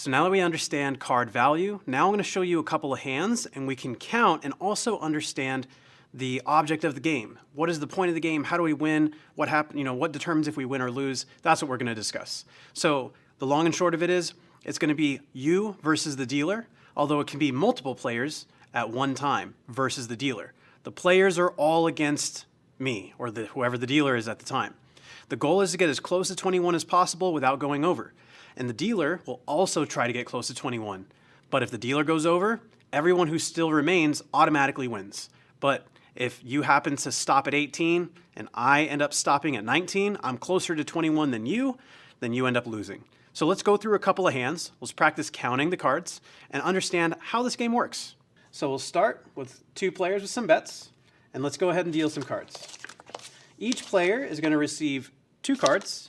So now that we understand card value, now I'm going to show you a couple of hands and we can count and also understand the object of the game. What is the point of the game? How do we win? What happened? What determines if we win or lose? That's what we're going to discuss. So the long and short of it is, it's going to be you versus the dealer, although it can be multiple players at one time versus the dealer. The players are all against me or whoever the dealer is at the time. The goal is to get as close to 21 as possible without going over. And the dealer will also try to get close to 21. But if the dealer goes over, everyone who still remains automatically wins. But if you happen to stop at 18 and I end up stopping at 19, I'm closer to 21 than you end up losing. So let's go through a couple of hands. Let's practice counting the cards and understand how this game works. So we'll start with two players with some bets, and let's go ahead and deal some cards. Each player is going to receive 2 cards,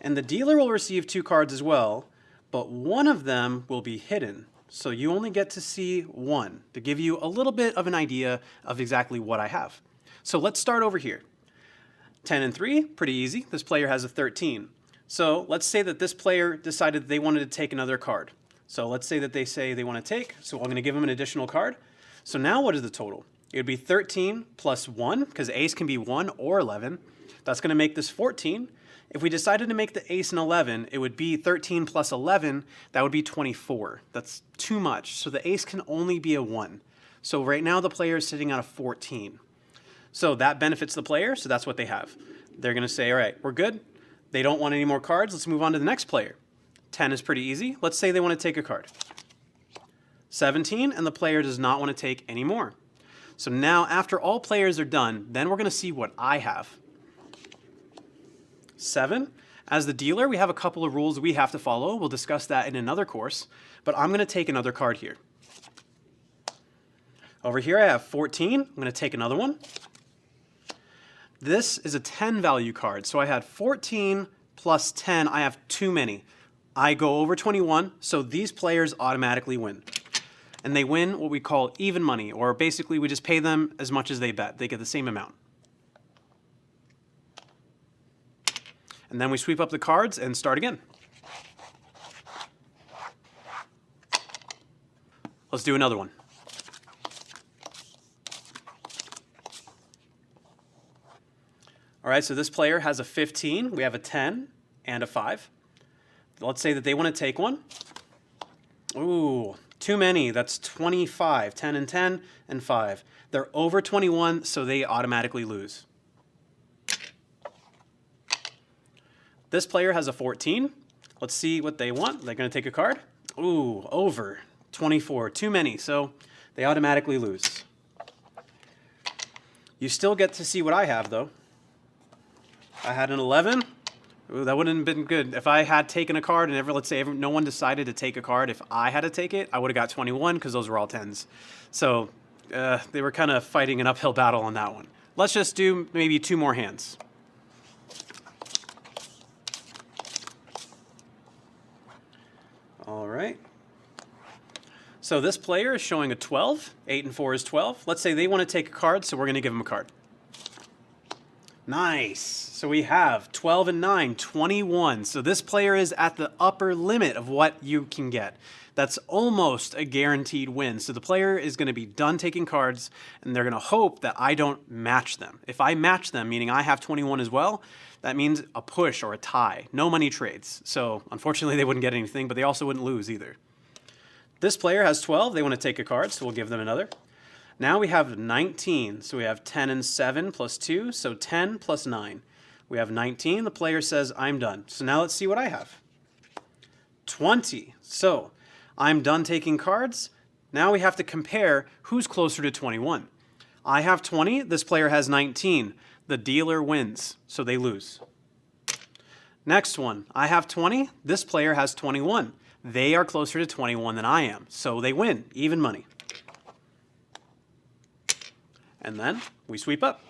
and the dealer will receive 2 cards as well, but one of them will be hidden. So you only get to see one to give you a little bit of an idea of exactly what I have. So let's start over here. 10 and 3, pretty easy. This player has a 13. So let's say that this player decided they wanted to take another card. So let's say that they say they want to take, so I'm going to give them an additional card. So now what is the total? It would be 13 plus 1, because ace can be 1 or 11. That's going to make this 14. If we decided to make the ace an 11, it would be 13 plus 11. That would be 24. That's too much. So the ace can only be a 1. So right now the player is sitting at a 14. So that benefits the player, so that's what they have. They're going to say, all right, we're good. They don't want any more cards. Let's move on to the next player. 10 is pretty easy. Let's say they want to take a card. 17, and the player does not want to take any more. So now after all players are done, then we're going to see what I have. 7. As the dealer, we have a couple of rules we have to follow. We'll discuss that in another course, but I'm going to take another card here. Over here I have 14. I'm going to take another one. This is a 10 value card, so I had 14 plus 10. I have too many. I go over 21, so these players automatically win. And they win what we call even money, or basically we just pay them as much as they bet. They get the same amount. And then we sweep up the cards and start again. Let's do another one. All right, so this player has a 15. We have a 10 and a 5. Let's say that they want to take one. Ooh, too many. That's 25. 10 and 10 and 5. They're over 21, so they automatically lose. This player has a 14. Let's see what they want. They're going to take a card. Ooh, over 24. Too many, so they automatically lose. You still get to see what I have, though. I had an 11. Ooh, that wouldn't have been good. If I had taken a card and let's say no one decided to take a card, if I had to take it, I would have got 21 because those were all 10s. So they were kind of fighting an uphill battle on that one. Let's just do maybe 2 more hands. All right. So this player is showing a 12. 8 and 4 is 12. Let's say they want to take a card, so we're going to give them a card. Nice. So we have 12 and 9, 21. So this player is at the upper limit of what you can get. That's almost a guaranteed win. So the player is going to be done taking cards, and they're going to hope that I don't match them. If I match them, meaning I have 21 as well, that means a push or a tie. No money trades. So unfortunately, they wouldn't get anything, but they also wouldn't lose either. This player has 12. They want to take a card, so we'll give them another. Now we have 19, so we have 10 and 7 plus 2, so 10 plus 9. We have 19, the player says, I'm done. So now let's see what I have. 20, so I'm done taking cards. Now we have to compare who's closer to 21. I have 20, this player has 19. The dealer wins, so they lose. Next one, I have 20, this player has 21. They are closer to 21 than I am, so they win, even money. And then we sweep up.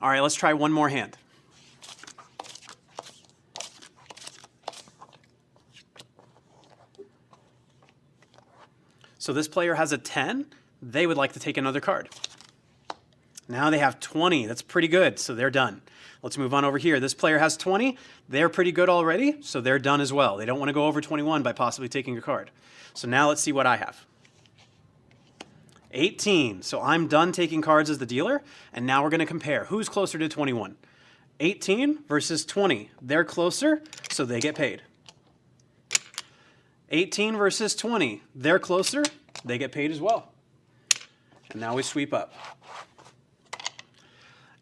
All right, let's try one more hand. So this player has a 10. They would like to take another card. Now they have 20. That's pretty good, so they're done. Let's move on over here. This player has 20. They're pretty good already, so they're done as well. They don't want to go over 21 by possibly taking a card. So now let's see what I have. 18. So I'm done taking cards as the dealer, and now we're going to compare. Who's closer to 21? 18 versus 20. They're closer, so they get paid. 18 versus 20. They're closer, they get paid as well. And now we sweep up.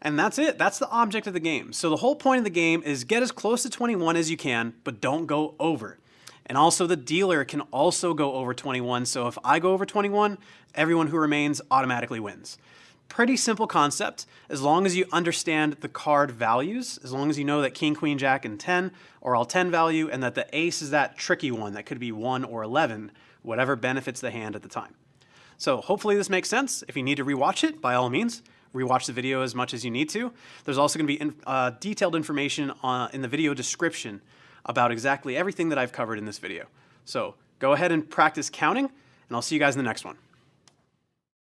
And that's it. That's the object of the game. So the whole point of the game is get as close to 21 as you can, but don't go over. And also the dealer can also go over 21. So if I go over 21, everyone who remains automatically wins. Pretty simple concept. As long as you understand the card values, as long as you know that king, queen, jack, and 10 are all 10 value, and that the ace is that tricky one that could be 1 or 11, whatever benefits the hand at the time. So hopefully this makes sense. If you need to rewatch it, by all means, rewatch the video as much as you need to. There's also going to be detailed information in the video description about exactly everything that I've covered in this video. So go ahead and practice counting, and I'll see you guys in the next one.